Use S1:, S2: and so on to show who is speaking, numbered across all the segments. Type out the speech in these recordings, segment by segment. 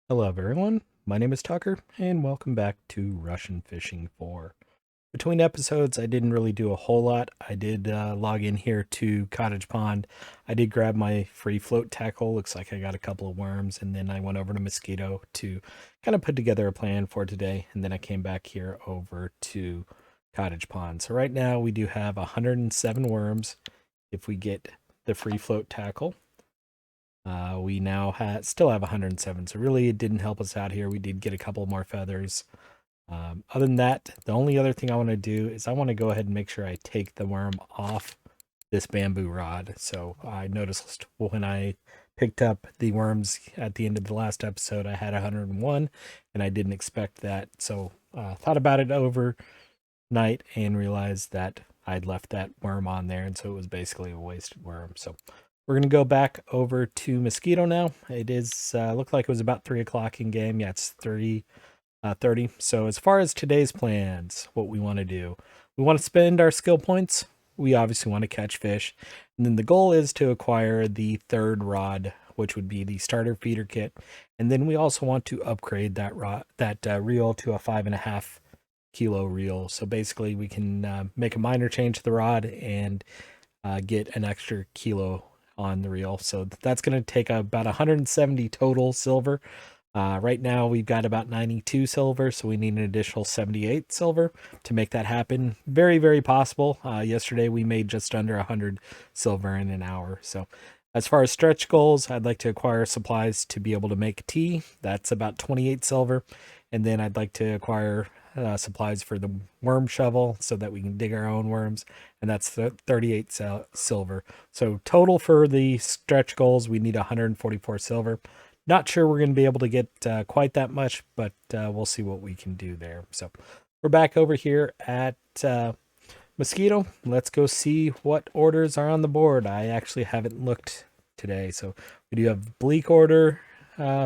S1: Hello everyone, my name is Tucker, and welcome back to Russian Fishing 4. Between episodes, I didn't really do a whole lot. I did log in here to Cottage Pond. I did grab my free float tackle. Looks like I got a couple of worms, and then I went over to Mosquito to kind of put together a plan for today, and then I came back here over to Cottage Pond. So right now we do have 107 worms if we get the free float tackle. We now still have 107, so really it didn't help us out here. We did get a couple more feathers. Other than that, the only other thing I want to do is I want to go ahead and make sure I take the worm off this bamboo rod. So I noticed when I picked up the worms at the end of the last episode, I had 101, and I didn't expect that. So thought about it overnight and realized that I'd left that worm on there, and so it was basically a wasted worm. So we're going to go back over to Mosquito now. It is looked like it was about 3 o'clock in game. Yeah, it's 30. So as far as today's plans, what we want to do, we want to spend our skill points. We obviously want to catch fish. And then the goal is to acquire the third rod, which would be the starter feeder kit. And then we also want to upgrade that reel to a 5.5 kilo reel. So basically we can make a minor change to the rod and get an extra kilo on the reel. So that's going to take about 170 total silver. Right now we've got about 92 silver, so we need an additional 78 silver to make that happen. Very, very possible. Yesterday we made just under 100 silver in an hour. So as far as stretch goals, I'd like to acquire supplies to be able to make tea. That's about 28 silver. And then I'd like to acquire supplies for the worm shovel so that we can dig our own worms, and that's 38 silver. So total for the stretch goals, we need 144 silver. Not sure we're going to be able to get quite that much, but we'll see what we can do there. So we're back over here at Mosquito. Let's go see what orders are on the board. I actually haven't looked today. So we do have Bleak order,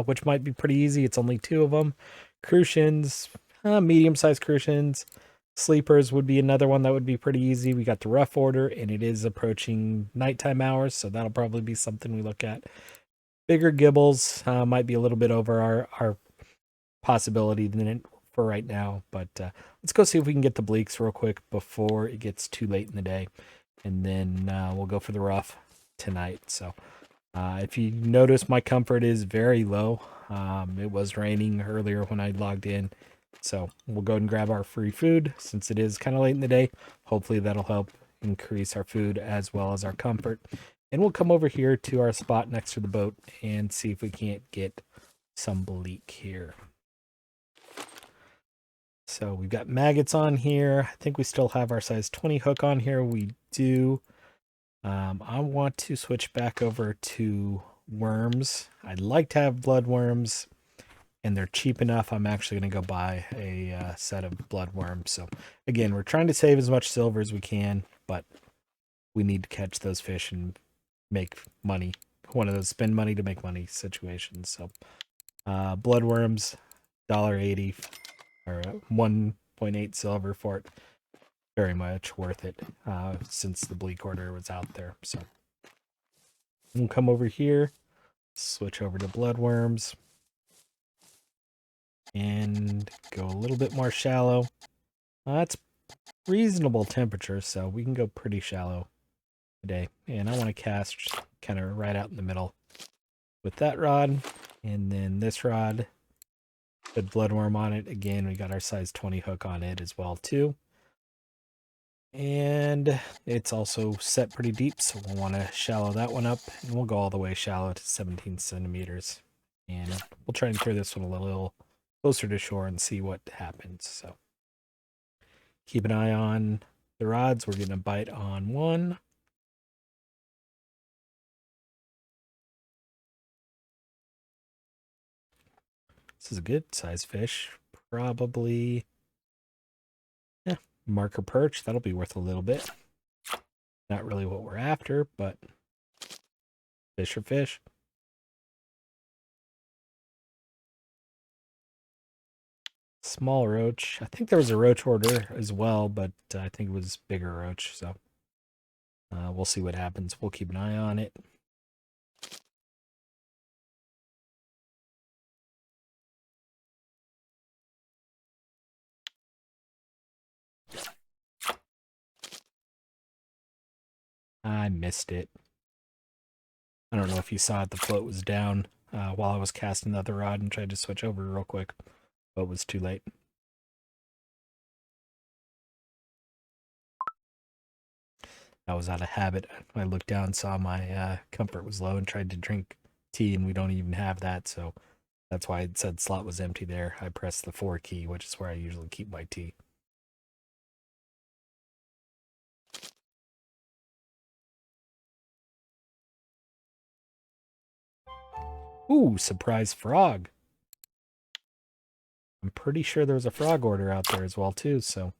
S1: which might be pretty easy. It's only 2 of them. Crucians, medium-sized crucians. Sleepers would be another one that would be pretty easy. We got the rough order, and it is approaching nighttime hours, so that'll probably be something we look at. Bigger gibbles might be a little bit over our possibility for right now, but let's go see if we can get the bleaks real quick before it gets too late in the day, and then we'll go for the rough tonight. So if you notice, my comfort is very low. It was raining earlier when I logged in, so we'll go and grab our free food since it is kind of late in the day. Hopefully that'll help increase our food as well as our comfort. And we'll come over here to our spot next to the boat and see if we can't get some bleak here. So we've got maggots on here. I think we still have our size 20 hook on here. We do. I want to switch back over to worms. I'd like to have blood worms, and they're cheap enough. I'm actually going to go buy a set of blood worms. So again, we're trying to save as much silver as we can, but we need to catch those fish and make money. One of those spend money to make money situations. So blood worms, $1.80 or 1.8 silver for it. Very much worth it since the bleak order was out there. So we'll come over here, switch over to blood worms, and go a little bit more shallow. That's reasonable temperature, so we can go pretty shallow today. And I want to cast kind of right out in the middle with that rod, and then this rod, the bloodworm on it. Again, we got our size 20 hook on it as well too. And it's also set pretty deep, so we'll want to shallow that one up, and we'll go all the way shallow to 17 centimeters. And we'll try and throw this one a little closer to shore and see what happens. So keep an eye on the rods. We're getting a bite on one. This is a good size fish. Probably, yeah, marker perch. That'll be worth a little bit. Not really what we're after, but fish are fish. Small roach. I think there was a roach order as well, but I think it was bigger roach. So we'll see what happens. We'll keep an eye on it. I missed it. I don't know if you saw it, the float was down while I was casting the other rod and tried to switch over real quick, but it was too late. I was out of habit. I looked down, saw my comfort was low, and tried to drink tea, and we don't even have that, so that's why it said slot was empty there. I pressed the 4 key, which is where I usually keep my tea. Ooh, surprise frog. I'm pretty sure there was a frog order out there as well, too, so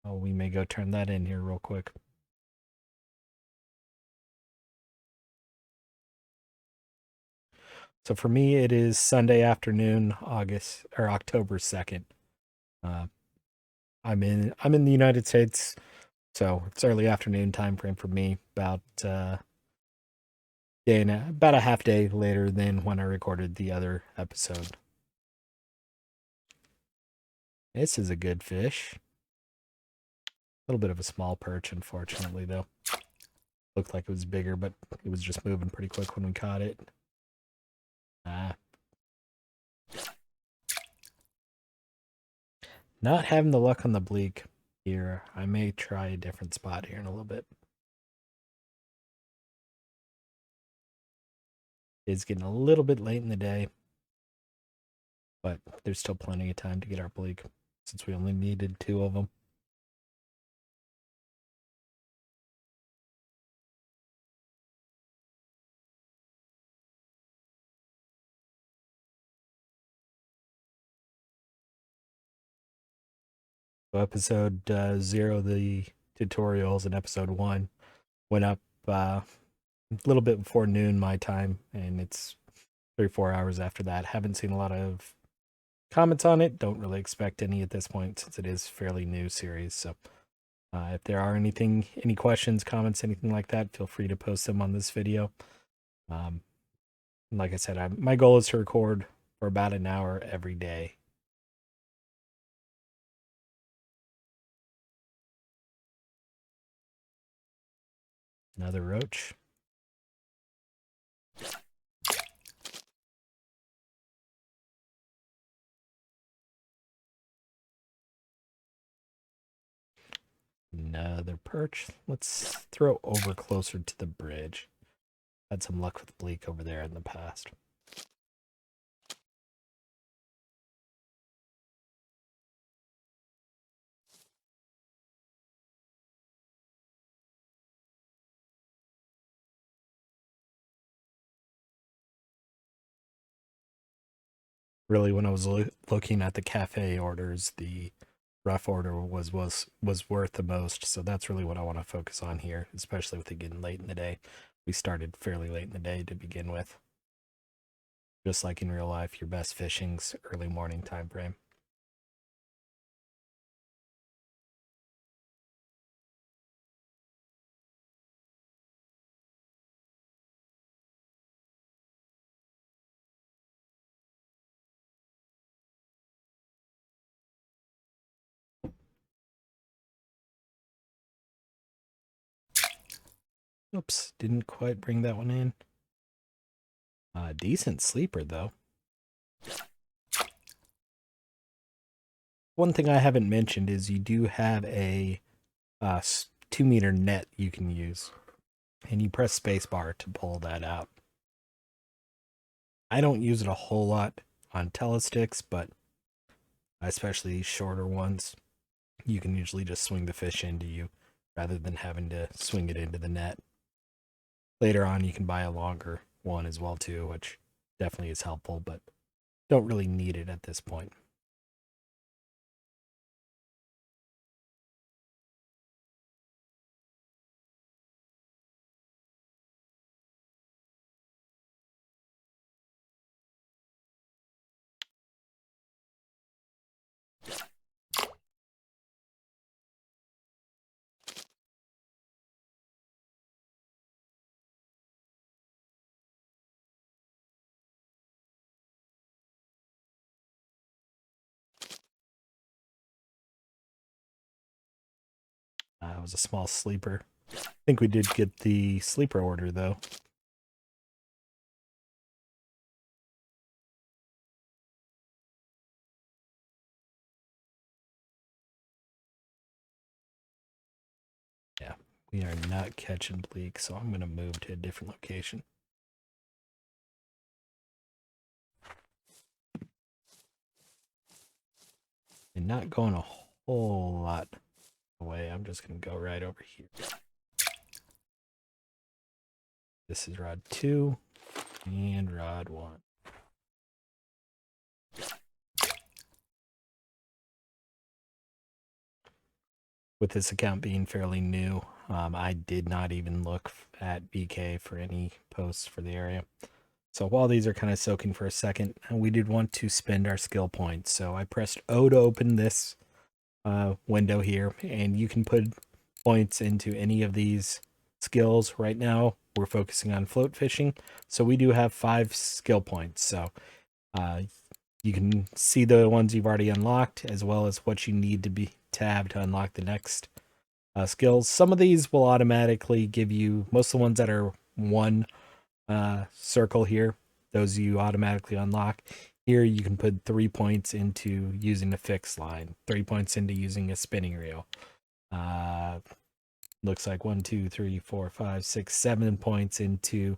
S1: we may go turn that in here real quick. So for me, it is Sunday afternoon, October 2nd. Uh, I'm in the United States, so it's early afternoon time frame for me. About about a half day later than when I recorded the other episode. This is a good fish. A little bit of a small perch, unfortunately, though. Looked like it was bigger, but it was just moving pretty quick when we caught it. Ah. Not having the luck on the bleak here. I may try a different spot here in a little bit. It's getting a little bit late in the day, but there's still plenty of time to get our bleak since we only needed 2 of them. So episode 0, the tutorials, and episode 1 went up a little bit before noon my time, and it's 3-4 hours after that. Haven't seen a lot of comments on it. Don't really expect any at this point since it is fairly new series. So if there are any questions, comments, anything like that, feel free to post them on this video. Like I said, my goal is to record for about an hour every day. Another roach. Another perch. Let's throw over closer to the bridge. Had some luck with bleak over there in the past. Really, when I was looking at the cafe orders, the rough order was worth the most. So that's really what I want to focus on here, especially with it getting late in the day. We started fairly late in the day to begin with. Just like in real life, your best fishing's early morning time frame. Oops, didn't quite bring that one in. Decent sleeper, though. One thing I haven't mentioned is you do have a 2-meter net you can use, and you press spacebar to pull that out. I don't use it a whole lot on telesticks, but especially these shorter ones, you can usually just swing the fish into you rather than having to swing it into the net. Later on, you can buy a longer one as well too, which definitely is helpful, but don't really need it at this point. It was a small sleeper. I think we did get the sleeper order, though. Yeah, we are not catching bleak, so I'm going to move to a different location. And not going a whole lot away. I'm just going to go right over here. This is rod 2 and rod 1. With this account being fairly new, I did not even look at BK for any posts for the area. So while these are kind of soaking for a second, we did want to spend our skill points. So I pressed O to open this window here, and you can put points into any of these skills. Right now, we're focusing on float fishing. So we do have 5 skill points. So you can see the ones you've already unlocked, as well as what you need to have to unlock the next skills. Some of these will automatically give you, most of the ones that are one circle here, those you automatically unlock. Here you can put 3 points into using a fixed line, 3 points into using a spinning reel. Looks like 1, 2, 3, 4, 5, 6, 7 points into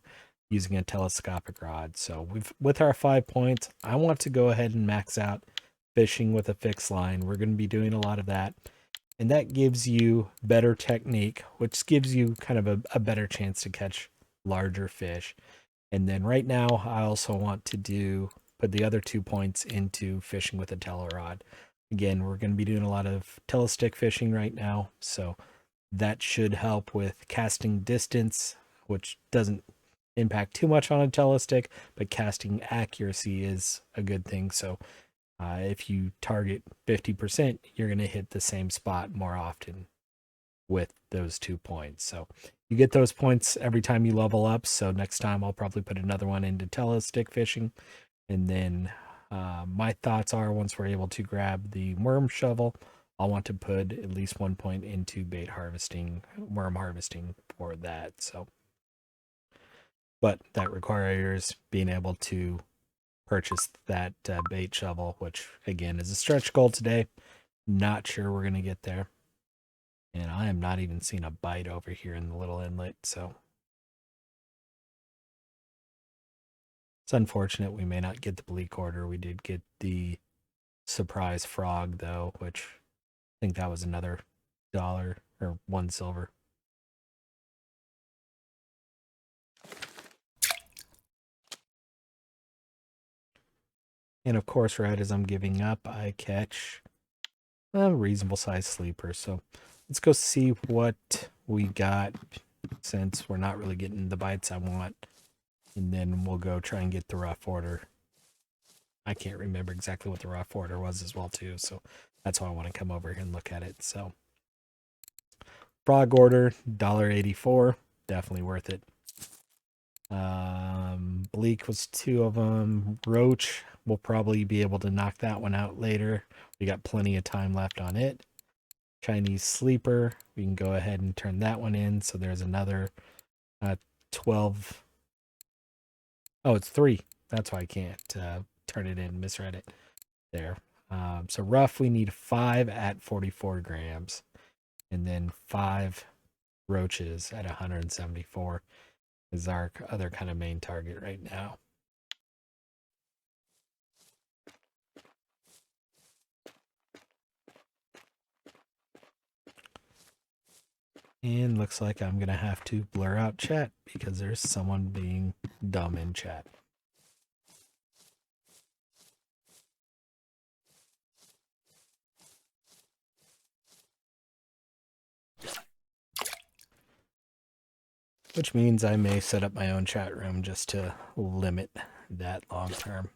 S1: using a telescopic rod. So with our 5 points, I want to go ahead and max out fishing with a fixed line. We're going to be doing a lot of that. And that gives you better technique, which gives you kind of a better chance to catch larger fish. And then right now, I also want to put the other 2 points into fishing with a tele rod. Again, we're going to be doing a lot of telestick fishing right now, so that should help with casting distance, which doesn't impact too much on a telestick, but casting accuracy is a good thing. So if you target 50%, you're going to hit the same spot more often with those 2 points. So you get those points every time you level up. So next time I'll probably put another one into telestick fishing. And then my thoughts are, once we're able to grab the worm shovel, I'll want to put at least 1 point into bait harvesting, worm harvesting for that. So, but that requires being able to purchase that bait shovel, which again is a stretch goal today. Not sure we're going to get there. And I am not even seeing a bite over here in the little inlet, so it's unfortunate we may not get the bleak order. We did get the surprise frog, though, which I think that was another $1 or 1 silver. And of course, right as I'm giving up, I catch a reasonable sized sleeper. So let's go see what we got, since we're not really getting the bites I want. And then we'll go try and get the rough order. I can't remember exactly what the rough order was as well, too. So that's why I want to come over here and look at it. So frog order, $1.84. Definitely worth it. Bleak was 2 of them. Roach, we'll probably be able to knock that one out later. We got plenty of time left on it. Chinese sleeper, we can go ahead and turn that one in. So there's another 12. Oh, it's 3. That's why I can't turn it in. Misread it there. So rough, we need 5 at 44 grams. And then 5 roaches at 174 is our other kind of main target right now. And looks like I'm going to have to blur out chat because there's someone being dumb in chat. Which means I may set up my own chat room just to limit that long term.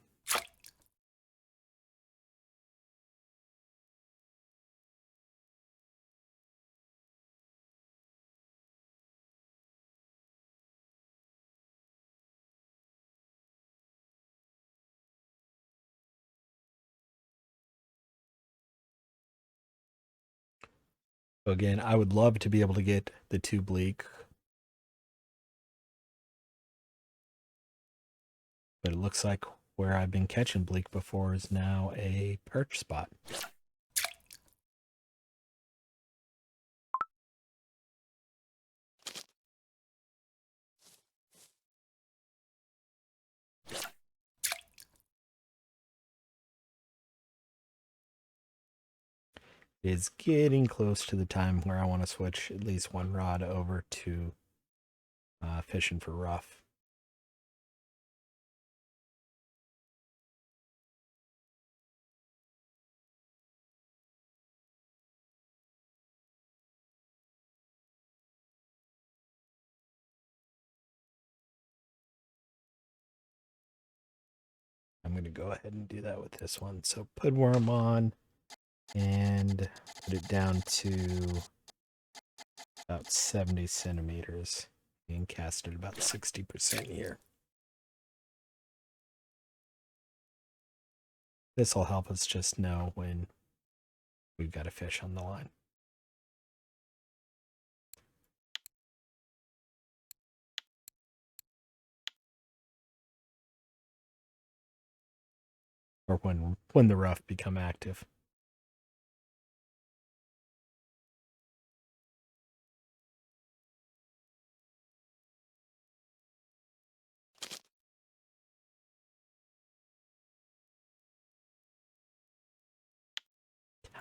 S1: So again, I would love to be able to get the 2 bleak, but it looks like where I've been catching bleak before is now a perch spot. It is getting close to the time where I want to switch at least one rod over to fishing for rough. I'm going to go ahead and do that with this one. So put worm on and put it down to about 70 centimeters and cast it about 60% here. This will help us just know when we've got a fish on the line. Or when the rough become active.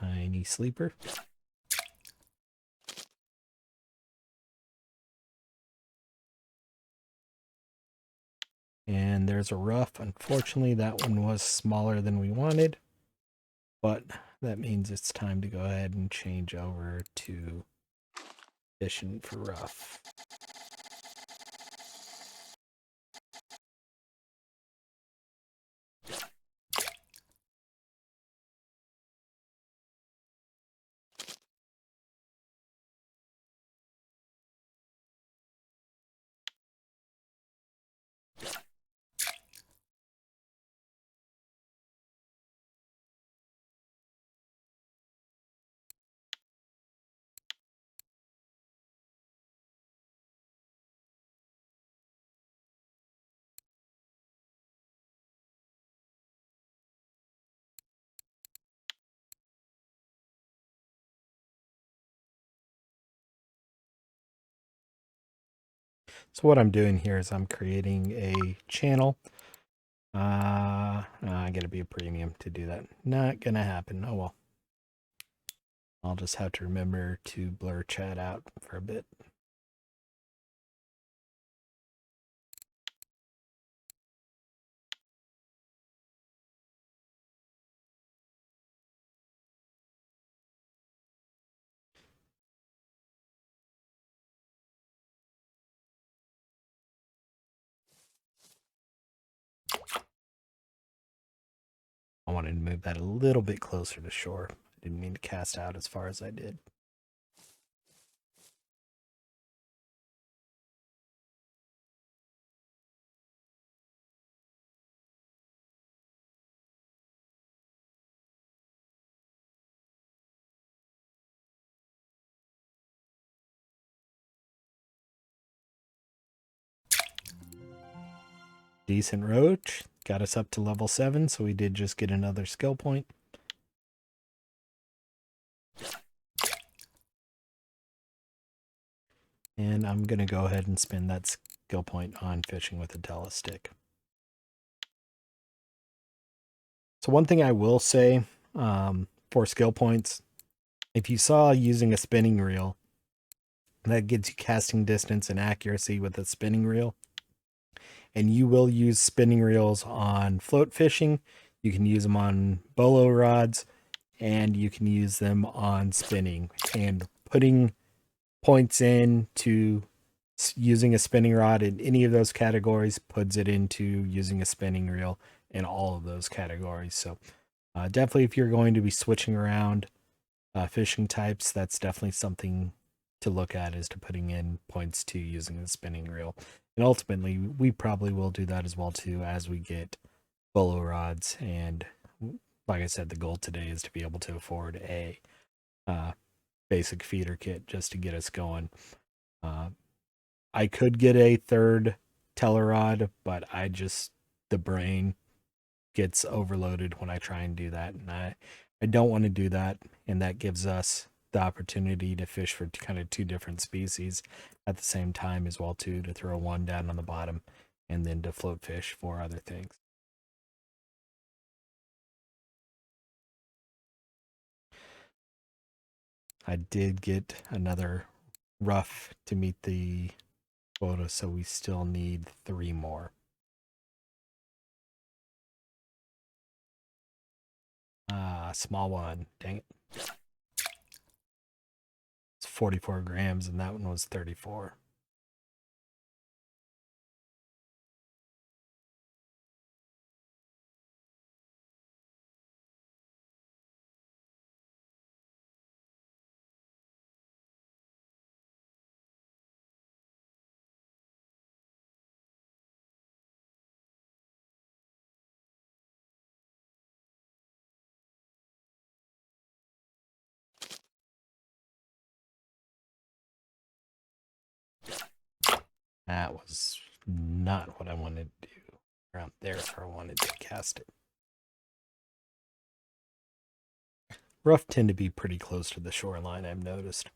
S1: Tiny sleeper. And there's a rough. Unfortunately, that one was smaller than we wanted, but that means it's time to go ahead and change over to fishing for rough. So what I'm doing here is I'm creating a channel. I gotta be a premium to do that. Not gonna happen. Oh well. I'll just have to remember to blur chat out for a bit. I wanted to move that a little bit closer to shore. I didn't mean to cast out as far as I did. Decent roach. Got us up to level 7, so we did just get another skill point. And I'm going to go ahead and spend that skill point on fishing with a telestick. So one thing I will say for skill points, if you saw using a spinning reel, that gets you casting distance and accuracy with a spinning reel. And you will use spinning reels on float fishing. You can use them on bolo rods, and you can use them on spinning. And putting points in to using a spinning rod in any of those categories puts it into using a spinning reel in all of those categories. So definitely, if you're going to be switching around fishing types, that's definitely something to look at, is to putting in points to using the spinning reel. And ultimately, we probably will do that as well too as we get bolo rods. And like I said, the goal today is to be able to afford a basic feeder kit just to get us going. Uh, I could get a third telerod, but the brain gets overloaded when I try and do that. And I don't want to do that. And that gives us the opportunity to fish for kind of two different species at the same time as well, too, to throw one down on the bottom and then to float fish for other things. I did get another rough to meet the quota, so we still need 3 more. Small one. Dang it. It's 44 grams, and that one was 34. That was not what I wanted to do. Around there, I wanted to cast it. Rough tend to be pretty close to the shoreline, I've noticed.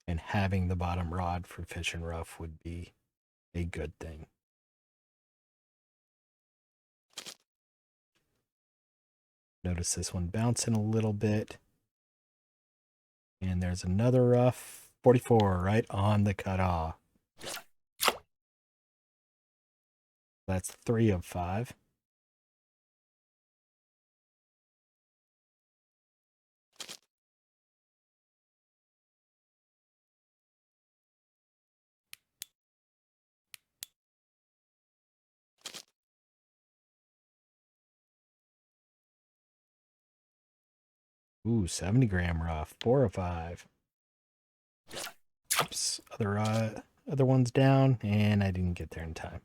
S1: And having the bottom rod for fishing rough would be a good thing. Notice this one bouncing a little bit. And there's another rough. 44 right on the cutoff. That's 3 of 5. Ooh, 70-gram rough. 4 of 5. Oops. Other one's down, and I didn't get there in time.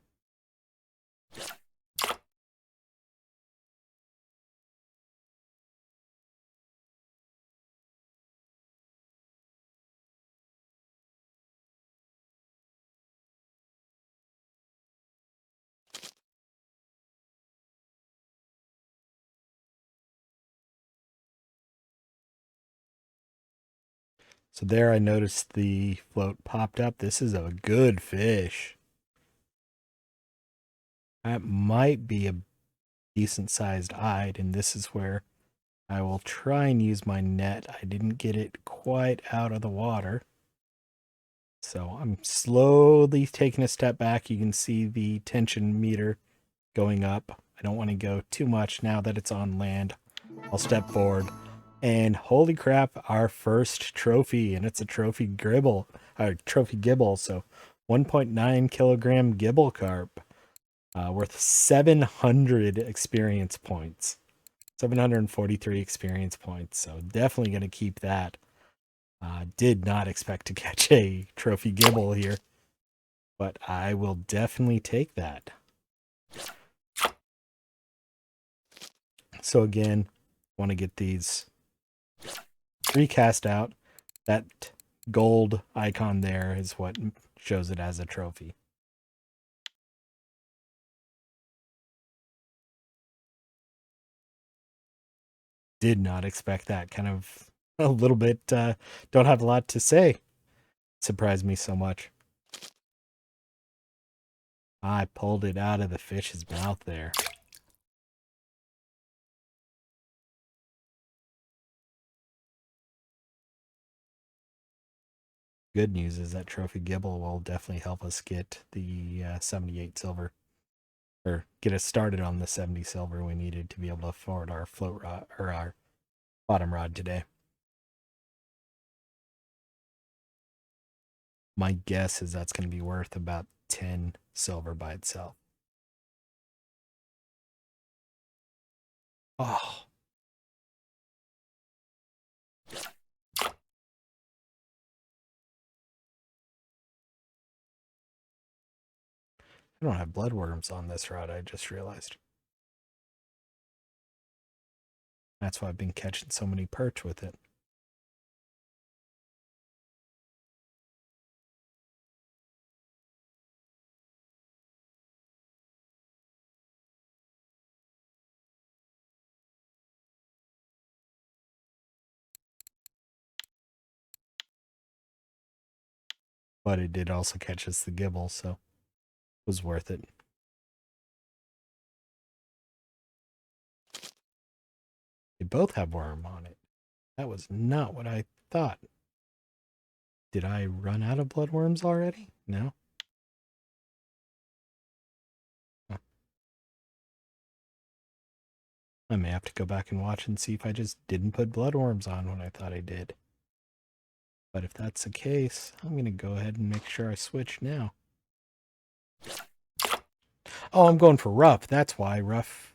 S1: So there I noticed the float popped up. This is a good fish. That might be a decent sized eyed, and this is where I will try and use my net. I didn't get it quite out of the water. So I'm slowly taking a step back. You can see the tension meter going up. I don't want to go too much now that it's on land. I'll step forward. And holy crap, our first trophy, and it's a trophy Gible, so 1.9 kilogram Gible carp, worth 700 experience points, 743 experience points. So definitely going to keep that. Did not expect to catch a trophy Gible here, but I will definitely take that. So again, want to get these recast out. That gold icon there is what shows it as a trophy. Did not expect that. Kind of a little bit, don't have a lot to say. Surprised me so much. I pulled it out of the fish's mouth there. Good news is that Trophy Gible will definitely help us get the 78 silver, or get us started on the 70 silver we needed to be able to afford our float rod, or our bottom rod today. My guess is that's going to be worth about 10 silver by itself. Oh. I don't have bloodworms on this rod, I just realized. That's why I've been catching so many perch with it. But it did also catch us the Gible, so it was worth it. They both have worm on it. That was not what I thought. Did I run out of bloodworms already? No? Huh. I may have to go back and watch and see if I just didn't put bloodworms on when I thought I did. But if that's the case, I'm going to go ahead and make sure I switch now. Oh, I'm going for rough. That's why. Rough.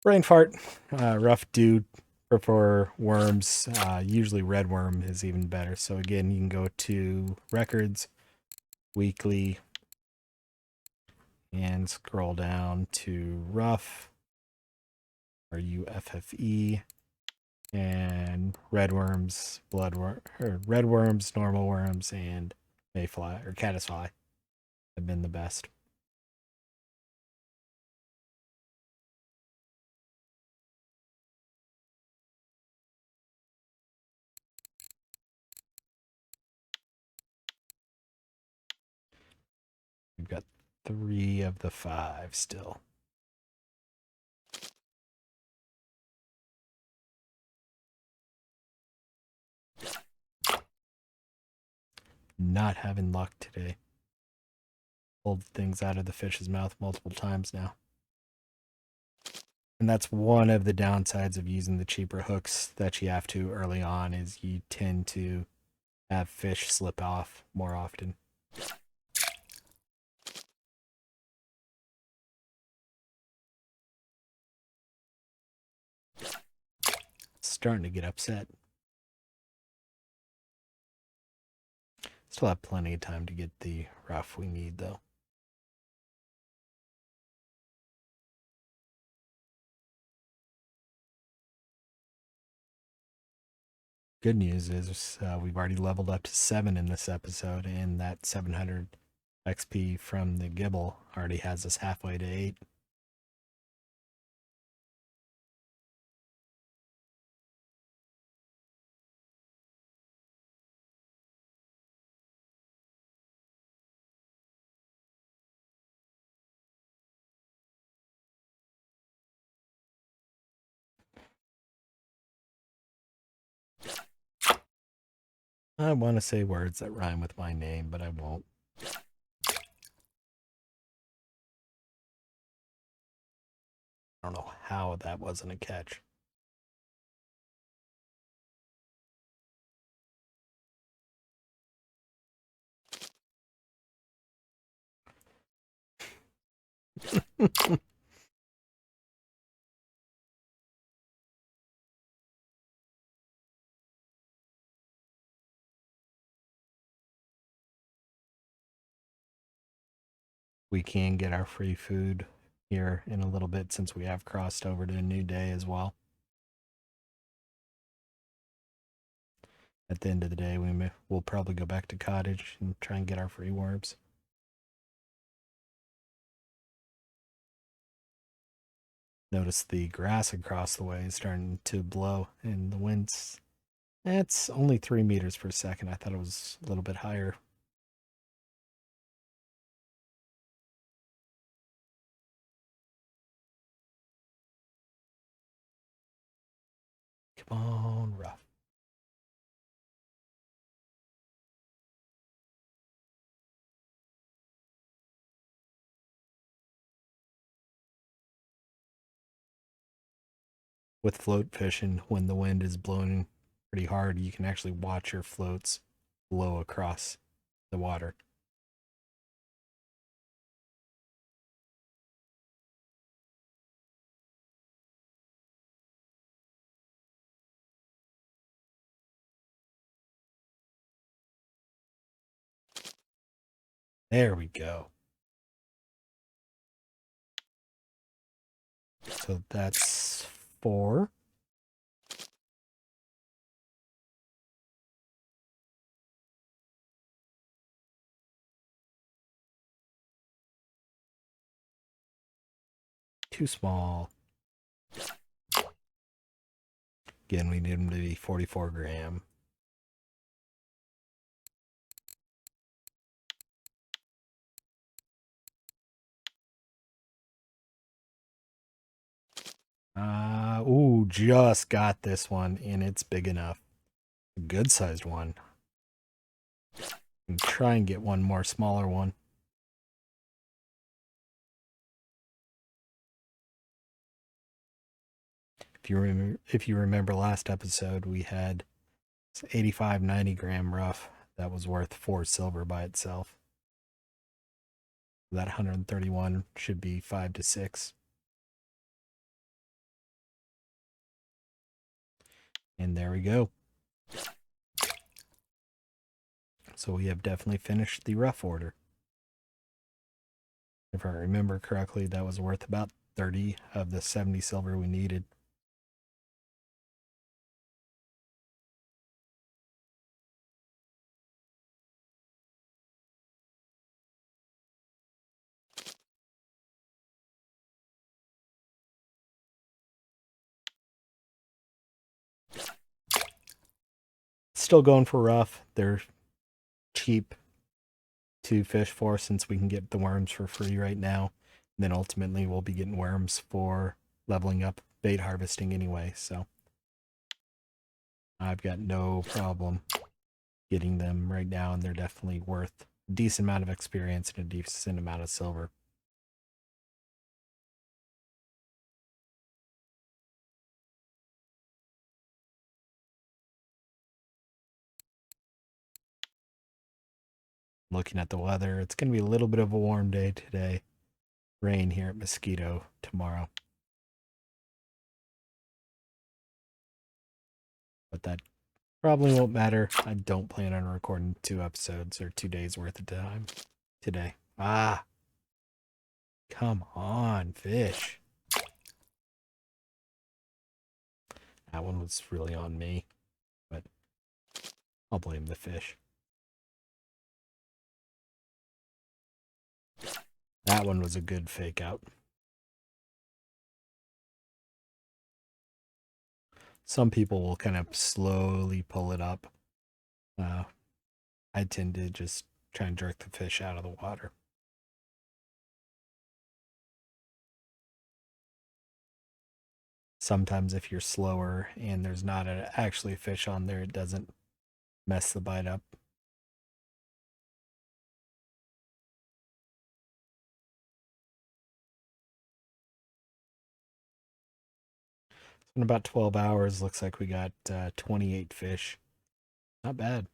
S1: Brain fart. Rough do prefer worms. Usually red worm is even better. So again, you can go to records, weekly, and scroll down to rough, or UFFE, and red worms, red worms, normal worms, and mayfly or caddisfly have been the best. We've got 3 of the 5 still. Not having luck today. Pulled things out of the fish's mouth multiple times now. And that's one of the downsides of using the cheaper hooks that you have to early on, is you tend to have fish slip off more often. Starting to get upset. Still have plenty of time to get the rough we need, though. Good news is we've already leveled up to 7 in this episode, and that 700 XP from the Gible already has us halfway to 8. I want to say words that rhyme with my name, but I won't. I don't know how that wasn't a catch. We can get our free food here in a little bit since we have crossed over to a new day as well. At the end of the day, we'll probably go back to cottage and try and get our free worms. Notice the grass across the way is starting to blow, and the wind's, it's only 3 meters per second. I thought it was a little bit higher. Come on, rough. With float fishing, when the wind is blowing pretty hard, you can actually watch your floats blow across the water. There we go. So that's 4. Too small. Again, we need them to be 44 gram. Ooh, just got this one, and it's big enough. A good sized one. And try and get one more smaller one. If you remember last episode, we had 85, 90 gram rough that was worth 4 silver by itself. That 131 should be 5 to 6. And there we go. So we have definitely finished the rough order. If I remember correctly, that was worth about 30 of the 70 silver we needed. Still going for rough. They're cheap to fish for since we can get the worms for free right now. And then ultimately we'll be getting worms for leveling up bait harvesting anyway. So I've got no problem getting them right now, and they're definitely worth a decent amount of experience and a decent amount of silver. Looking at the weather, it's going to be a little bit of a warm day today. Rain here at Mosquito tomorrow. But that probably won't matter. I don't plan on recording 2 episodes or 2 days worth of time today. Ah, come on, fish. That one was really on me, but I'll blame the fish. That one was a good fake out. Some people will kind of slowly pull it up. I tend to just try and jerk the fish out of the water. Sometimes if you're slower and there's not actually a fish on there, it doesn't mess the bite up. In about 12 hours, looks like we got 28 fish. Not bad.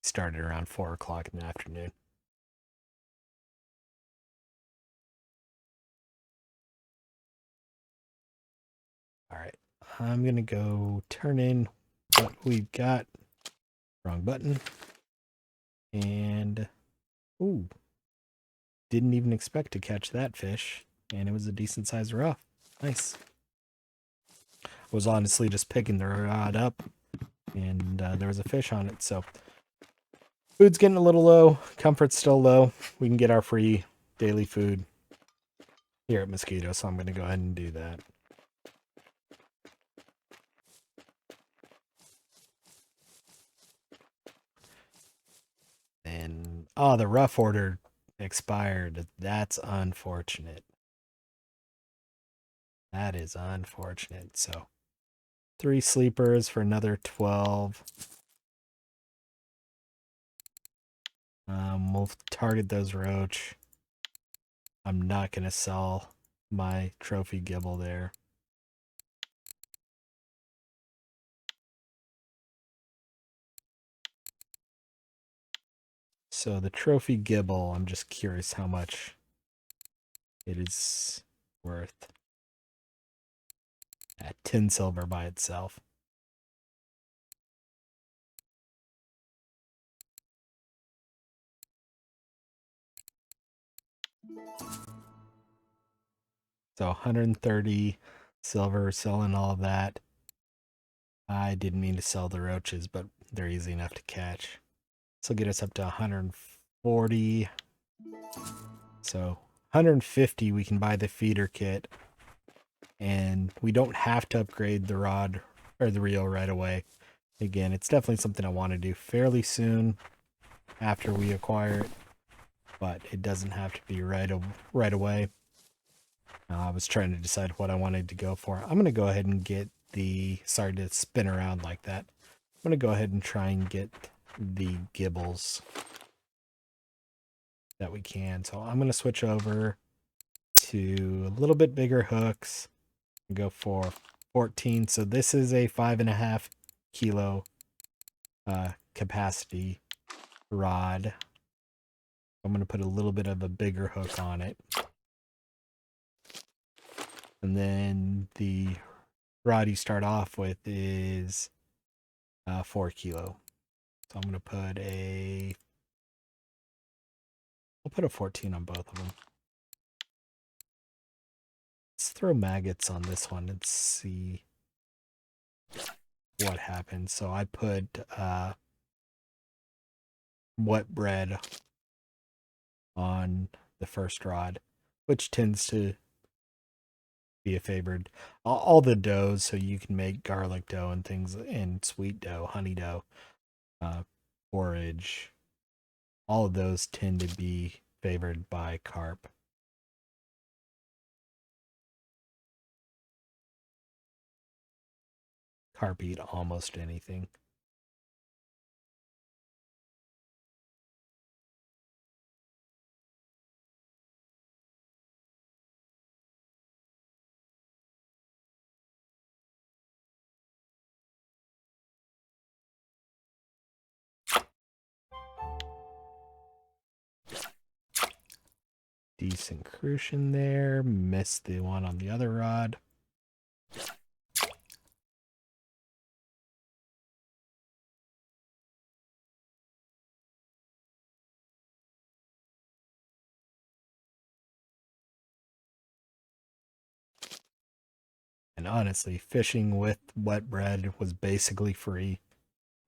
S1: Started around 4 o'clock in the afternoon. All right, I'm going to go turn in what we've got. Wrong button. And, ooh, didn't even expect to catch that fish. And it was a decent sized rough. Nice. I was honestly just picking the rod up, and there was a fish on it. So food's getting a little low. Comfort's still low. We can get our free daily food here at Mosquito, so I'm going to go ahead and do that. And, oh, the rough order expired. That's unfortunate. That is unfortunate. So 3 sleepers for another 12. We'll target those roach. I'm not going to sell my trophy Gible there. So the trophy Gible, I'm just curious how much it is worth. At 10 silver by itself. So 130 silver, selling all of that. I didn't mean to sell the roaches, but they're easy enough to catch. This will get us up to 140. So 150, we can buy the feeder kit, and we don't have to upgrade the rod or the reel right away. Again, it's definitely something I want to do fairly soon after we acquire it, but it doesn't have to be right away. I was trying to decide what I wanted to go for. I'm going to go ahead and get sorry to spin around like that. I'm going to go ahead and try and get the Gibles that we can. So I'm going to switch over to a little bit bigger hooks and go for 14. So this is a 5.5 kilo capacity rod. I'm going to put a little bit of a bigger hook on it. And then the rod you start off with is 4 kilo. So I'm going to put I'll put a 14 on both of them. Let's throw maggots on this one and see what happens. So I put wet bread on the first rod, which tends to be a favored. All the doughs, so you can make garlic dough and things, and sweet dough, honey dough, porridge. All of those tend to be favored by carp. Carp eat almost anything. Decent crucian there. Missed the one on the other rod. And honestly, fishing with wet bread was basically free.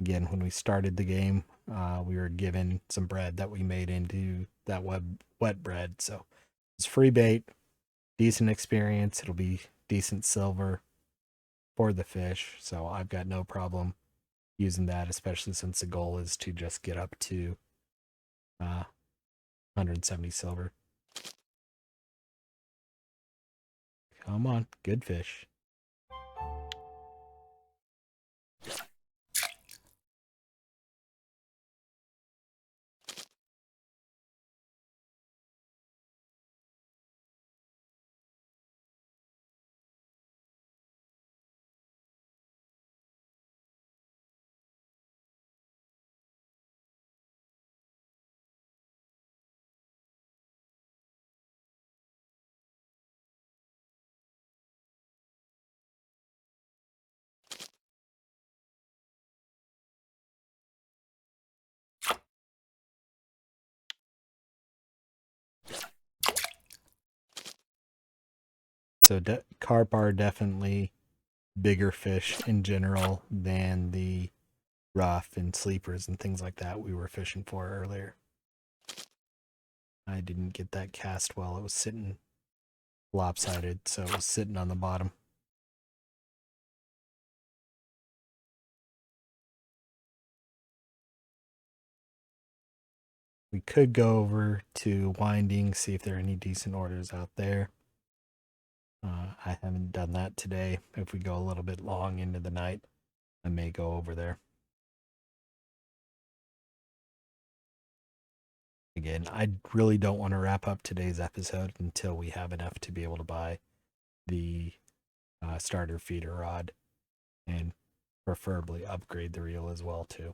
S1: Again, when we started the game, we were given some bread that we made into that wet bread. So it's free bait, decent experience. It'll be decent silver for the fish. So I've got no problem using that, especially since the goal is to just get up to 170 silver. Come on, good fish. So carp are definitely bigger fish in general than the rough and sleepers and things like that we were fishing for earlier. I didn't get that cast well. It was sitting lopsided, so it was sitting on the bottom. We could go over to winding, see if there are any decent orders out there. I haven't done that today. If we go a little bit long into the night, I may go over there. Again, I really don't want to wrap up today's episode until we have enough to be able to buy the starter feeder rod and preferably upgrade the reel as well too.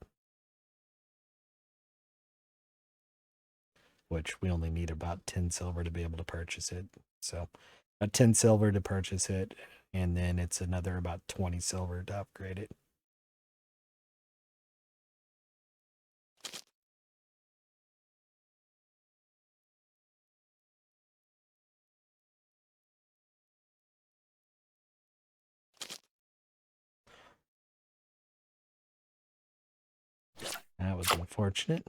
S1: Which we only need about 10 silver to be able to purchase it. So about 10 silver to purchase it, and then it's another about 20 silver to upgrade it. That was unfortunate.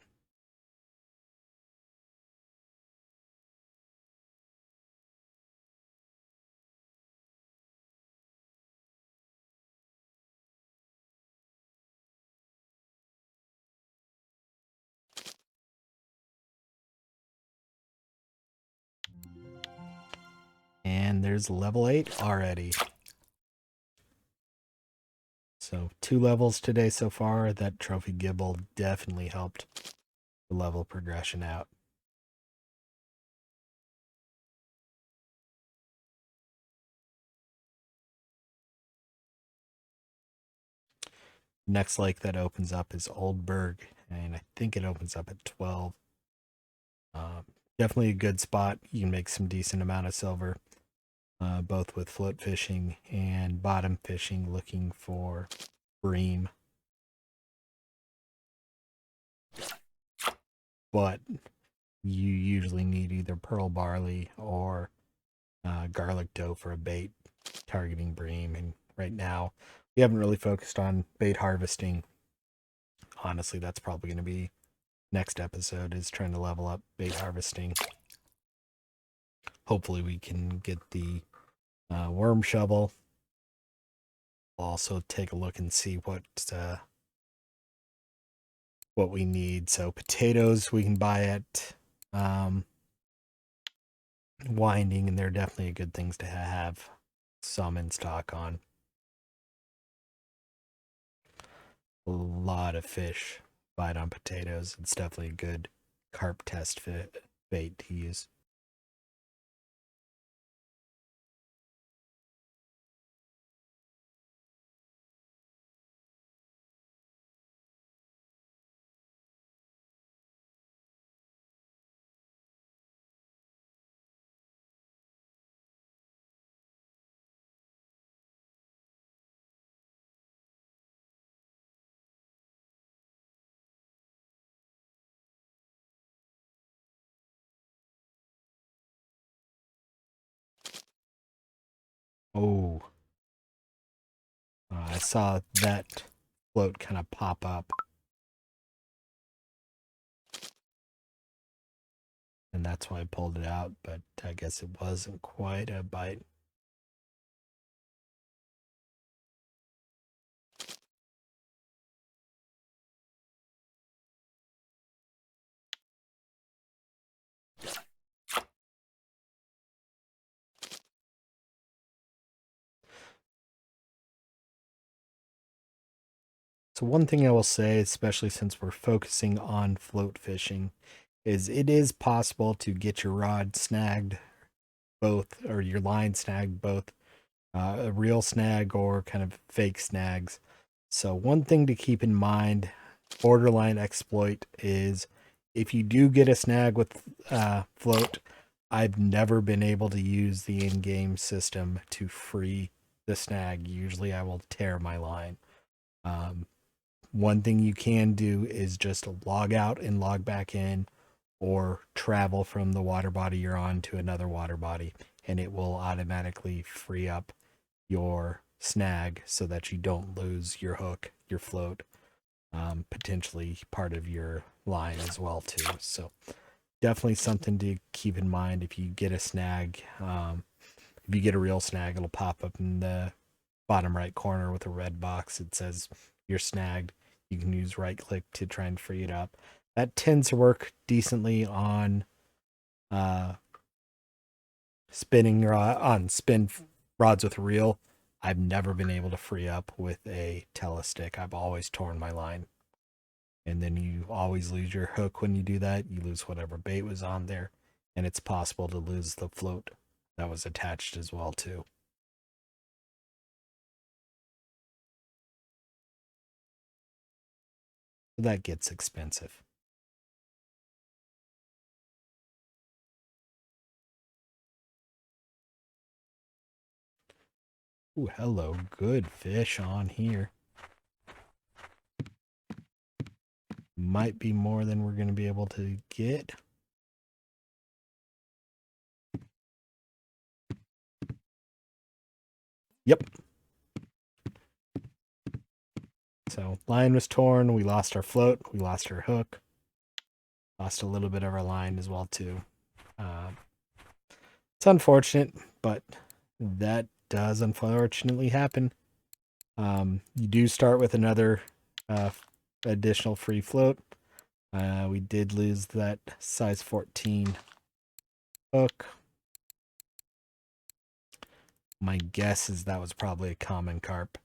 S1: And there's level 8 already. So 2 levels today so far. That trophy Gible definitely helped the level progression out. Next lake that opens up is Oldberg, and I think it opens up at 12. Definitely a good spot. You can make some decent amount of silver, both with float fishing and bottom fishing, looking for bream. But you usually need either pearl barley or garlic dough for a bait targeting bream. And right now, we haven't really focused on bait harvesting. Honestly, that's probably going to be next episode, is trying to level up bait harvesting. Hopefully we can get the worm shovel. We'll also take a look and see what we need. So potatoes we can buy at Winding, and they're definitely good things to have some in stock on. A lot of fish bite on potatoes. It's definitely a good carp test bait to use. Oh, I saw that float kind of pop up, and that's why I pulled it out, but I guess it wasn't quite a bite. So one thing I will say, especially since we're focusing on float fishing, is it is possible to get your rod snagged both, or your line snagged both, a real snag or kind of fake snags. So one thing to keep in mind, borderline exploit, is if you do get a snag with float, I've never been able to use the in-game system to free the snag. Usually I will tear my line. One thing you can do is just log out and log back in, or travel from the water body you're on to another water body, and it will automatically free up your snag so that you don't lose your hook, your float, potentially part of your line as well too. So definitely something to keep in mind. If you get a snag, if you get a real snag, it'll pop up in the bottom right corner with a red box. It says you're snagged. You can use right click to try and free it up. That tends to work decently on uh, spin rods with reel. I've never been able to free up with a telestick. I've always torn my line. And then you always lose your hook when you do that. You lose whatever bait was on there. And it's possible to lose the float that was attached as well too. So that gets expensive. Ooh, hello. Good fish on here. Might be more than we're going to be able to get. Yep. So line was torn. We lost our float. We lost our hook. Lost a little bit of our line as well too. It's unfortunate, but that does unfortunately happen. You do start with another additional free float. We did lose that size 14 hook. My guess is that was probably a common carp,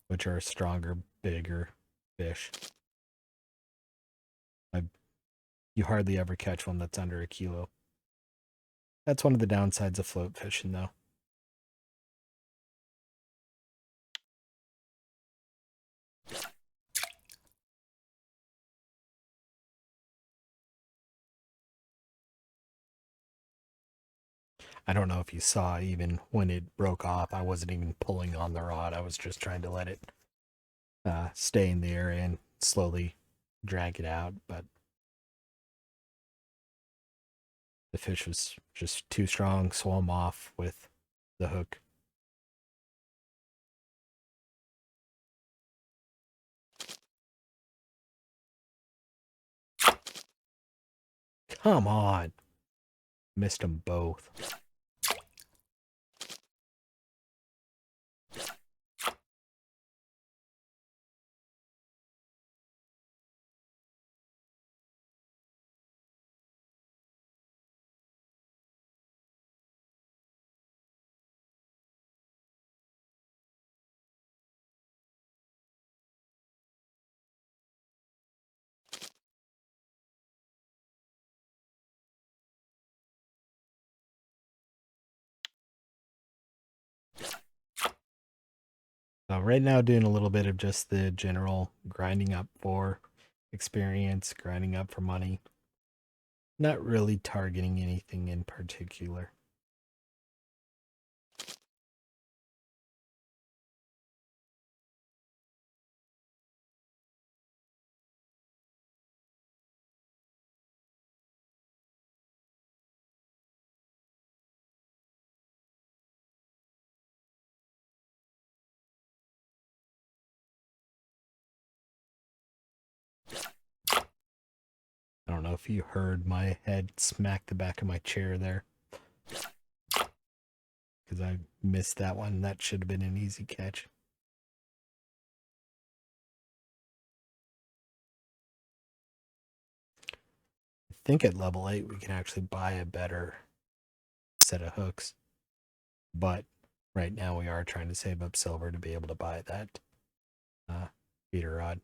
S1: which are stronger, bigger fish. You hardly ever catch one that's under a kilo. That's one of the downsides of float fishing, though. I don't know if you saw, even when it broke off, I wasn't even pulling on the rod. I was just trying to let it stay in the area and slowly drag it out. But the fish was just too strong, swam off with the hook. Come on. Missed them both. Right now, doing a little bit of just the general grinding up for experience, grinding up for money. Not really targeting anything in particular. I don't know if you heard my head smack the back of my chair there, because I missed that one. That should have been an easy catch. I think at level 8 we can actually buy a better set of hooks, but right now we are trying to save up silver to be able to buy that feeder rod.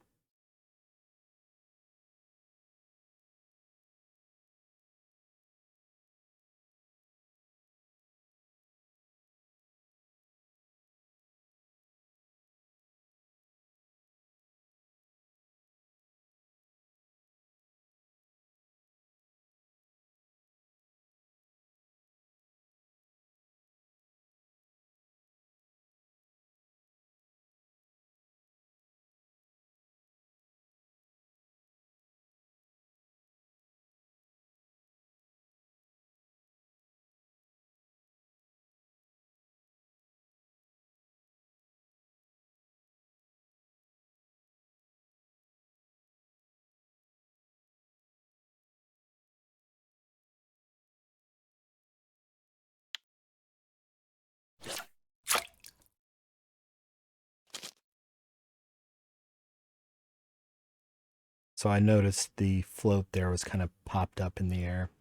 S1: So I noticed the float there was kind of popped up in the air,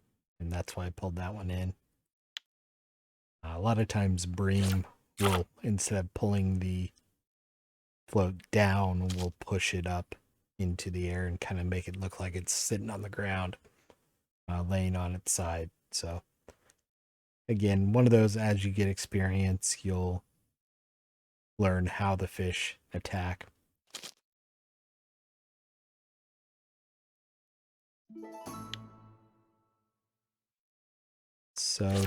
S1: and that's why I pulled that one in. A lot of times bream will, instead of pulling the float down, will push it up into the air and kind of make it look like it's sitting on the ground, laying on its side. So again, one of those, as you get experience, you'll learn how the fish attack. So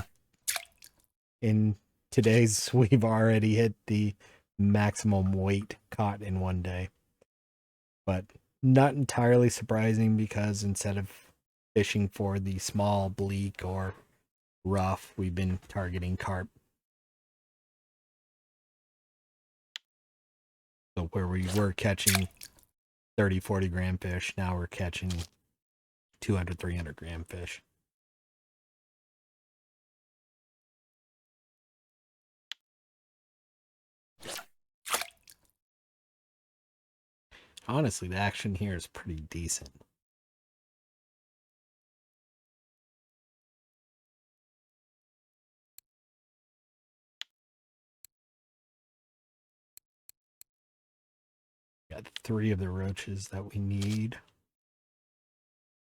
S1: in today's, we've already hit the maximum weight caught in one day, but not entirely surprising, because instead of fishing for the small bleak or rough, we've been targeting carp. So where we were catching 30, 40 gram fish, now we're catching 200, 300 gram fish. Honestly, the action here is pretty decent. Got 3 of the roaches that we need.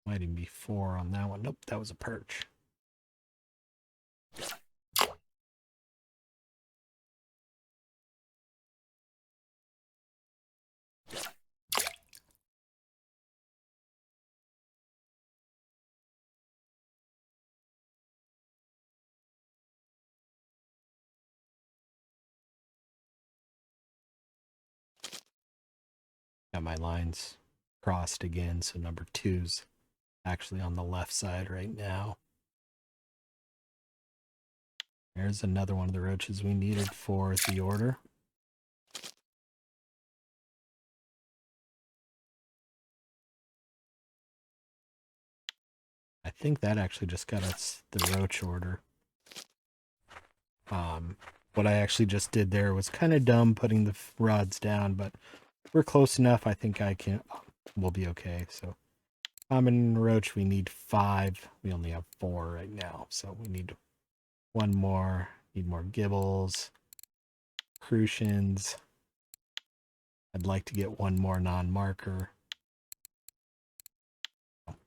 S1: Might even be 4 on that one. Nope, that was a perch. Got my lines crossed again, so number 2's actually on the left side right now. There's another one of the roaches we needed for the order. I think that actually just got us the roach order. What I actually just did there was kind of dumb putting the rods down, but we're close enough. I think we'll be okay. So common roach, we need 5. We only have 4 right now, so we need 1 more. Need more gibbles, crucians. I'd like to get 1 more non-marker. Let's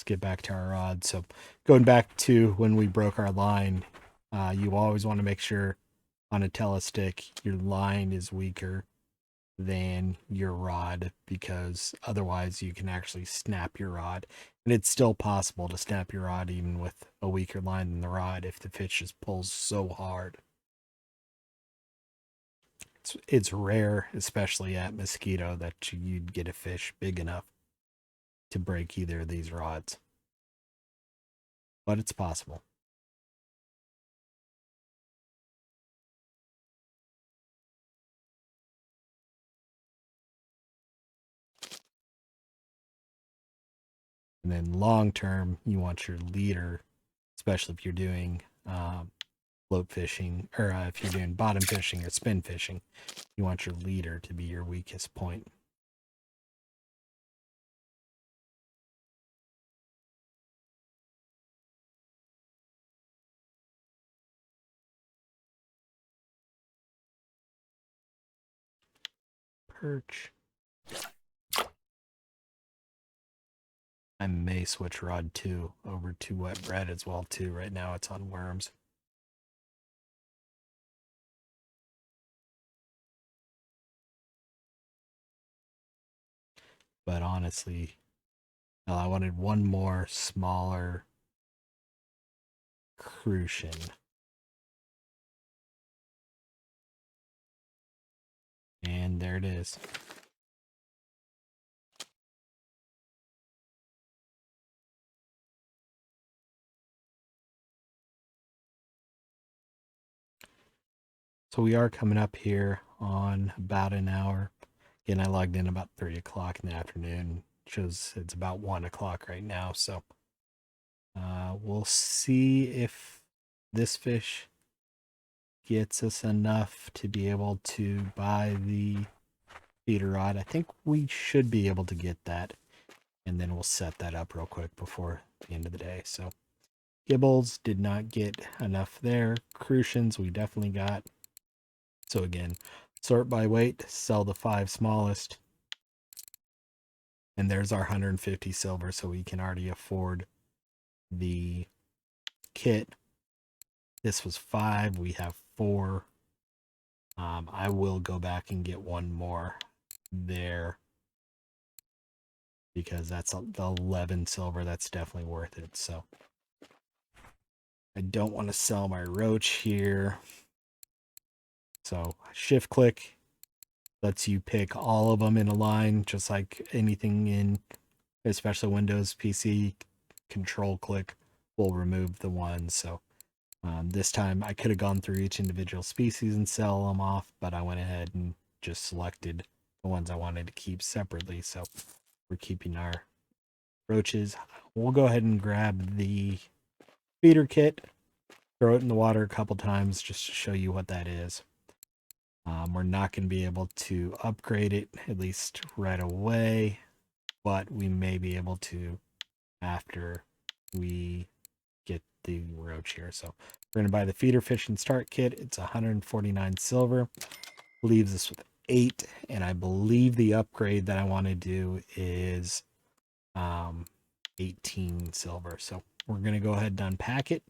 S1: get back to our rod. So going back to when we broke our line, you always want to make sure on a telestick your line is weaker than your rod, because otherwise you can actually snap your rod. And it's still possible to snap your rod even with a weaker line than the rod if the fish just pulls so hard. It's rare, especially at Mosquito, that you'd get a fish big enough to break either of these rods. But it's possible. And then long term, you want your leader, especially if you're doing float fishing, or if you're doing bottom fishing or spin fishing, you want your leader to be your weakest point. Perch. I may switch rod 2 over to wet bread as well too. Right now it's on worms. But honestly, I wanted 1 more smaller crucian. And there it is. So we are coming up here on about an hour. Again, I logged in about 3 o'clock in the afternoon. Shows it's about 1 o'clock right now. So we'll see if this fish gets us enough to be able to buy the feeder rod. I think we should be able to get that. And then we'll set that up real quick before the end of the day. So Gibbles did not get enough there. Crucians we definitely got. So again, sort by weight, sell the 5 smallest. And there's our 150 silver, so we can already afford the kit. This was 5, we have 4. I will go back and get 1 more there, because that's the 11 silver. That's definitely worth it. So I don't want to sell my roach here. So shift click lets you pick all of them in a line, just like anything in, especially Windows PC. Control click will remove the one. So This time I could have gone through each individual species and sell them off, but I went ahead and just selected the ones I wanted to keep separately. So we're keeping our roaches. We'll go ahead and grab the feeder kit, throw it in the water a couple times just to show you what that is. We're not going to be able to upgrade it, at least right away, but we may be able to after we get the roach here. So we're going to buy the feeder fish and start kit. It's 149 silver. Leaves us with 8, and I believe the upgrade that I want to do is 18 silver. So we're going to go ahead and unpack it.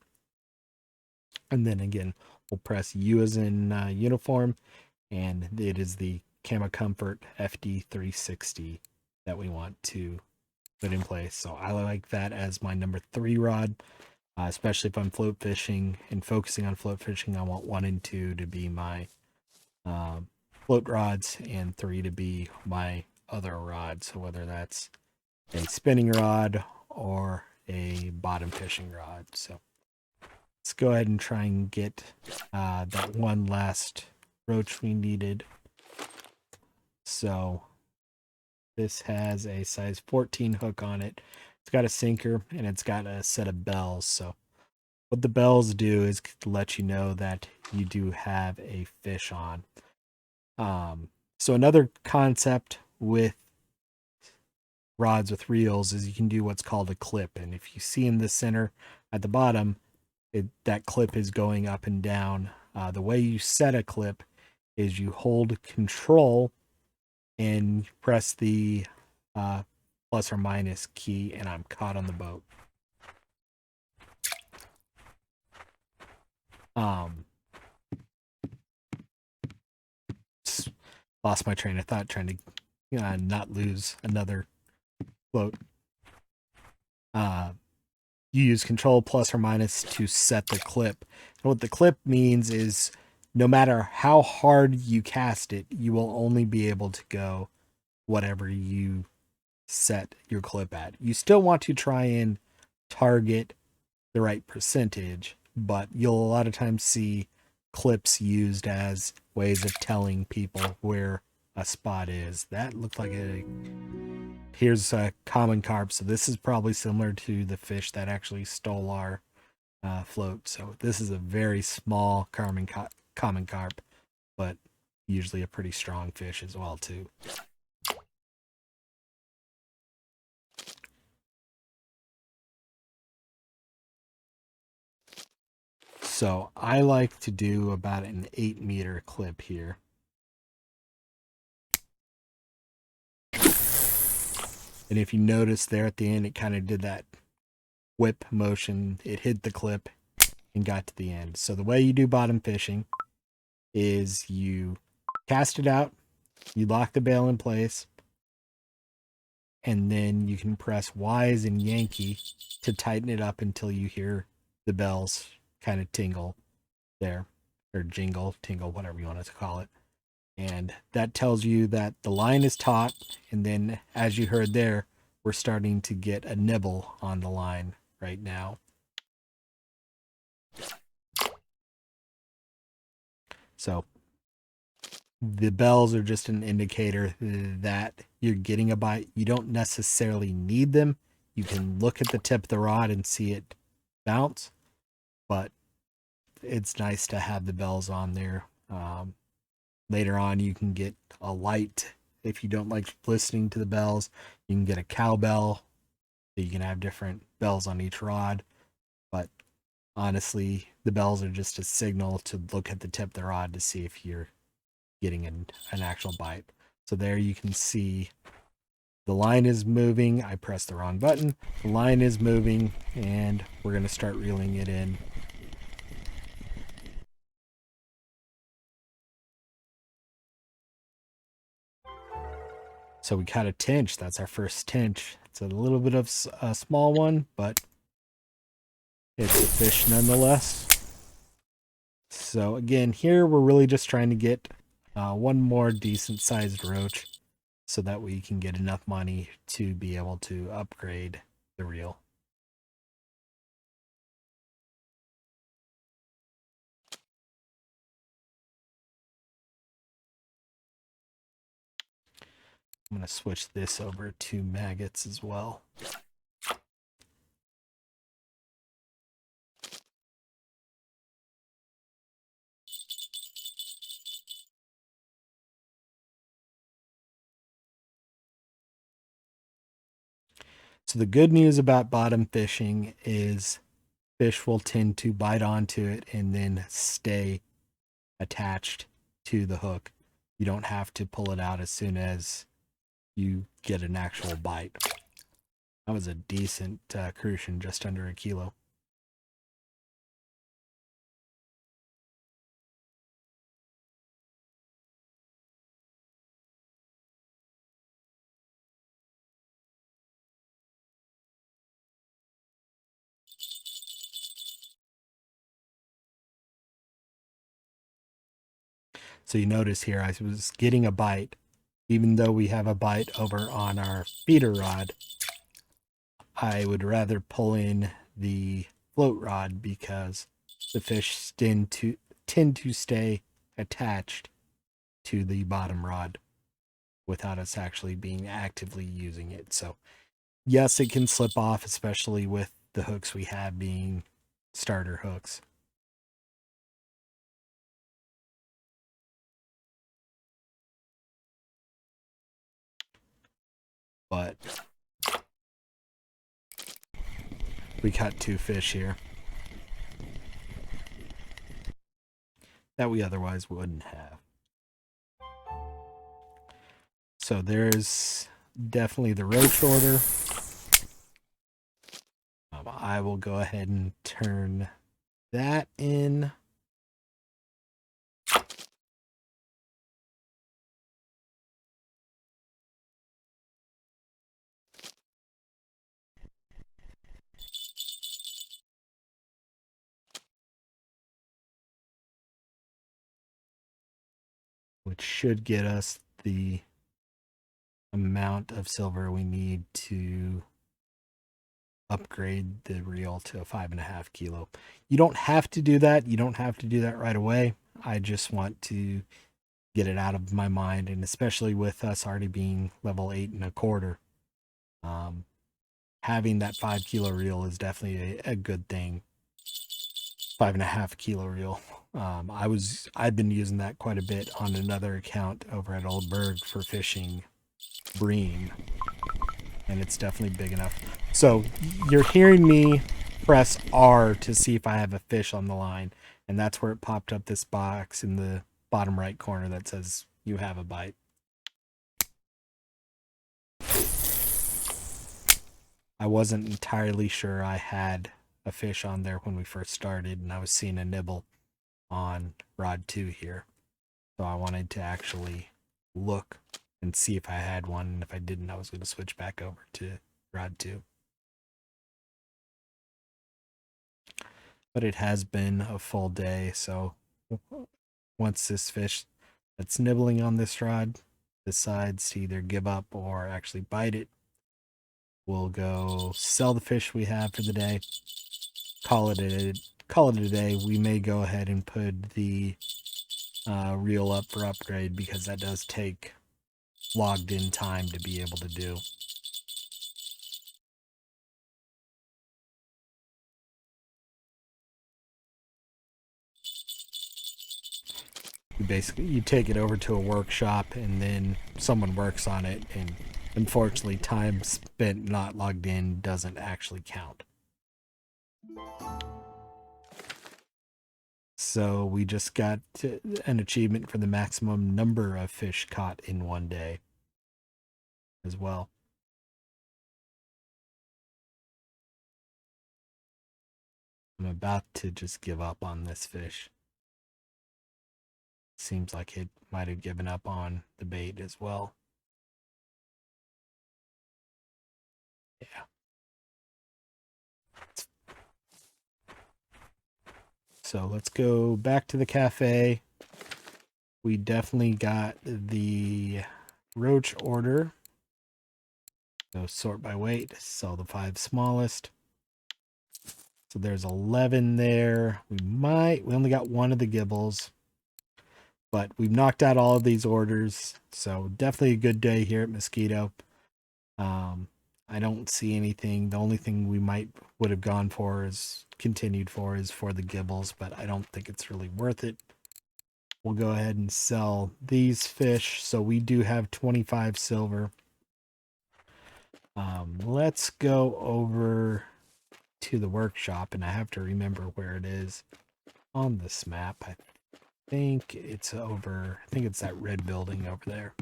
S1: And then again, we'll press U as in uniform, and it is the Camo Comfort FD360 that we want to put in place. So I like that as my number 3 rod, especially if I'm float fishing and focusing on float fishing. I want 1 and 2 to be my float rods and 3 to be my other rod. So whether that's a spinning rod or a bottom fishing rod. So let's go ahead and try and get that one last roach we needed. So this has a size 14 hook on it. It's got a sinker and it's got a set of bells. So what the bells do is let you know that you do have a fish on. So another concept with rods with reels is you can do what's called a clip. And if you see in the center at the bottom, that clip is going up and down. The way you set a clip is you hold control and press the plus or minus key, and I'm caught on the boat. Lost my train of thought trying to not lose another float. You use control plus or minus to set the clip. And what the clip means is no matter how hard you cast it, you will only be able to go whatever you set your clip at. You still want to try and target the right percentage, but you'll a lot of times see clips used as ways of telling people where a spot is. That looked like here's a common carp, so this is probably similar to the fish that actually stole our float. So this is a very small common carp, but usually a pretty strong fish as well too. So I like to do about an 8-meter clip here. And if you notice there at the end, it kind of did that whip motion. It hit the clip and got to the end. So the way you do bottom fishing is you cast it out, you lock the bail in place, and then you can press Y as in Yankee to tighten it up until you hear the bells kind of tingle there, or jingle, tingle, whatever you want to call it. And that tells you that the line is taut, and then as you heard there, we're starting to get a nibble on the line right now. So the bells are just an indicator that you're getting a bite. You don't necessarily need them. You can look at the tip of the rod and see it bounce, but it's nice to have the bells on there. Later on, you can get a light. If you don't like listening to the bells, you can get a cowbell. You can have different bells on each rod, but honestly, the bells are just a signal to look at the tip of the rod to see if you're getting an actual bite. So there you can see the line is moving. I pressed the wrong button. The line is moving, and we're going to start reeling it in. So we caught a tench. That's our first tench. It's a little bit of a small one, but it's a fish nonetheless. So again, here we're really just trying to get one more decent sized roach so that we can get enough money to be able to upgrade the reel. I'm going to switch this over to maggots as well. So the good news about bottom fishing is fish will tend to bite onto it and then stay attached to the hook. You don't have to pull it out as soon as you get an actual bite. That was a decent crucian, just under a kilo. So you notice here, I was getting a bite, even though we have a bite over on our feeder rod. I would rather pull in the float rod because the fish tend to stay attached to the bottom rod without us actually being actively using it. So yes, it can slip off, especially with the hooks we have being starter hooks. But we caught 2 fish here that we otherwise wouldn't have. So there's definitely the roach order. I will go ahead and turn that in. Which should get us the amount of silver we need to upgrade the reel to a 5.5 kilo. You don't have to do that. You don't have to do that right away. I just want to get it out of my mind, and especially with us already being level 8.25, having that 5 kilo reel is definitely a good thing. 5.5 kilo reel. I've been using that quite a bit on another account over at Old Berg for fishing bream, and it's definitely big enough. So you're hearing me press R to see if I have a fish on the line, and that's where it popped up this box in the bottom right corner that says you have a bite. I wasn't entirely sure I had a fish on there when we first started, and I was seeing a nibble on rod 2 here. So I wanted to actually look and see if I had one, and if I didn't, I was going to switch back over to rod 2. But it has been a full day, so once this fish that's nibbling on this rod decides to either give up or actually bite it, we'll go sell the fish we have for the day, call it a day. We may go ahead and put the reel up for upgrade, because that does take logged in time to be able to do. Basically, you take it over to a workshop and then someone works on it, and unfortunately time spent not logged in doesn't actually count. So we just got an achievement for the maximum number of fish caught in one day as well. I'm about to just give up on this fish. Seems like it might have given up on the bait as well. Yeah. So let's go back to the cafe. We definitely got the roach order. So sort by weight, sell the 5 smallest. So there's 11 there. We only got one of the gibbles. But we've knocked out all of these orders, so definitely a good day here at Mosquito. I don't see anything. The only thing we would have gone for is continued for is for the Gibles, but I don't think it's really worth it. We'll go ahead and sell these fish. So we do have 25 silver. Let's go over to the workshop, and I have to remember where it is on this map. I think it's that red building over there.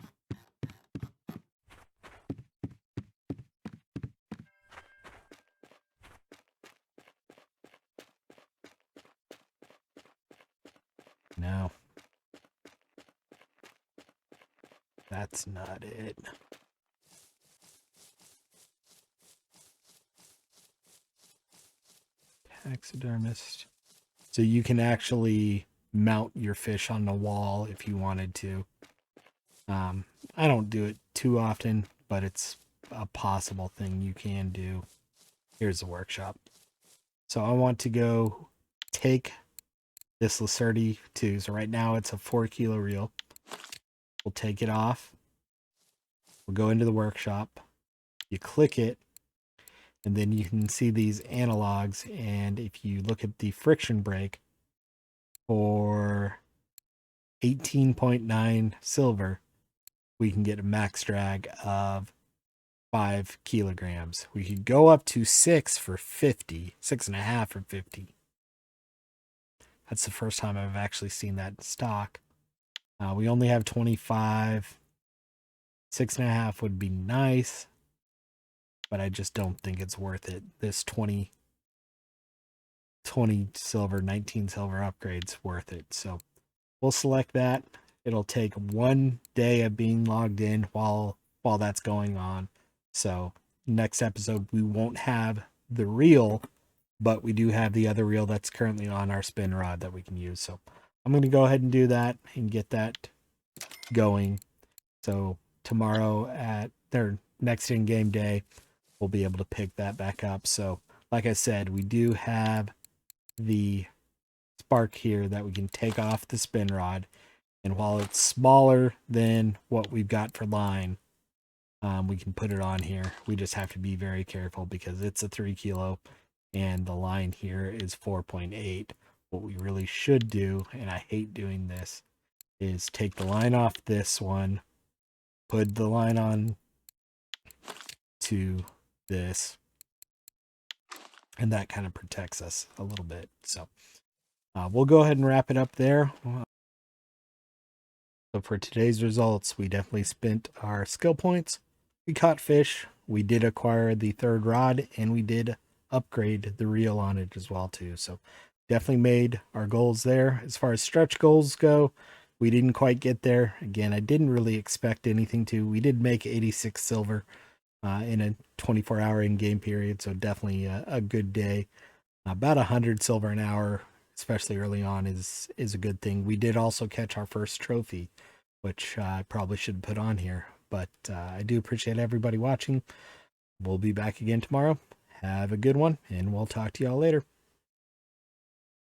S1: No. That's not it. Taxidermist. So you can actually mount your fish on the wall if you wanted to. I don't do it too often, but it's a possible thing you can do. Here's the workshop. So I want to go take this Lacerti too. So right now it's a 4 kilo reel. We'll take it off. We'll go into the workshop. You click it, and then you can see these analogs. And if you look at the friction brake for 18.9 silver, we can get a max drag of 5 kilograms. We could go up to 6 for 50, 6.5 for 50. That's the first time I've actually seen that in stock. We only have 25. 6.5 would be nice, but I just don't think it's worth it. This 20 silver, 19 silver upgrade's worth it. So we'll select that. It'll take 1 day of being logged in while that's going on. So next episode, we won't have the reel, but we do have the other reel that's currently on our spin rod that we can use. So I'm going to go ahead and do that and get that going. So tomorrow at their next in-game day, we'll be able to pick that back up. So like I said, we do have the spark here that we can take off the spin rod. And while it's smaller than what we've got for line, we can put it on here. We just have to be very careful because it's a 3 kilo and the line here is 4.8. What we really should do, and I hate doing this, is take the line off this one, put the line on to this, and that kind of protects us a little bit. So we'll go ahead and wrap it up there. So for today's results, we definitely spent our skill points. We caught fish. We did acquire the 3rd rod, and we did upgrade the reel on it as well too. So definitely made our goals there. As far as stretch goals go, we didn't quite get there. Again, I didn't really expect anything to. We did make 86 silver in a 24-hour in-game period, so definitely a good day. About 100 silver an hour, especially early on, is a good thing. We did also catch our first trophy, which I probably should put on here. But I do appreciate everybody watching. We'll be back again tomorrow. Have a good one, and we'll talk to y'all later.